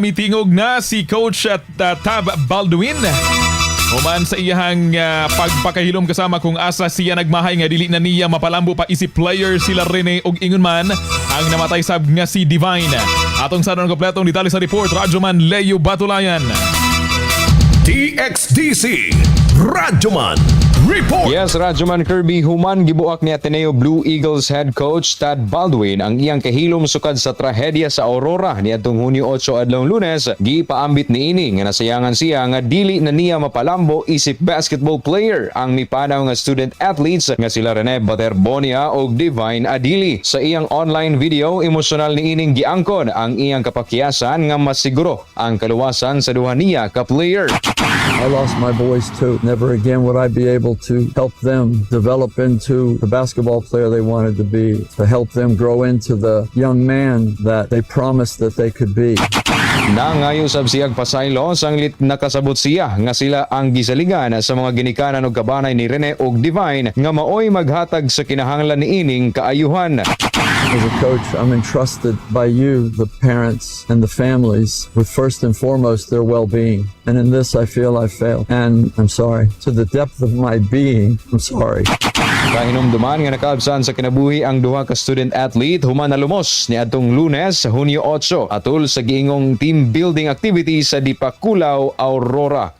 Mitingog na si Coach at Tab Balduin. Human sa iyahang pagpakahilom kasama kung asa siya nagmahay nga dili na niya mapalambo pa isip player sila Rene og ingon man ang namatay sab nga si Divine. Atong sa kompletong detalye sa report, Radyoman Leo Batulayan. TXDC Radyoman Report. Yes, Radyoman Kirby, human gibuak ni Ateneo Blue Eagles head coach Tad Baldwin ang iyang kahilom sukad sa trahedya sa Aurora ni adtong Hunyo 8 adlong Lunes. Gipaambit niini nga nasayangan siya nga dili na niya mapalambo isip basketball player ang mipanaw nga student athletes nga sila Rene Baterbonia ug Divine Adili. Sa iyang online video, emosyonal niining giangkon ang iyang kapakyasan nga masiguro ang kaluwasan sa duha niya ka player. I lost my boys too. Never again would I be able to help them develop into the basketball player they wanted to be, to help them grow into the young man that they promised that they could be. Nangayo sab siyag pasaylo sanglit nakasabot siya nga sila ang gisaligan sa mga ginikanan og kabanay ni Rene og Divine nga maoy maghatag sa kinahanglan niining kaayuhan. As a coach, I'm entrusted by you, the parents and the families, with first and foremost their well-being. And in this, I feel I failed. And I'm sorry. To the depth of my being, I'm sorry. Kahinumduman nga nakaabsan sa kinabuhi ang duha ka student athlete human na lumos ni adtong Lunes, Hunyo 8 atol sa giingong team building activity sa Dipakulaw, Aurora.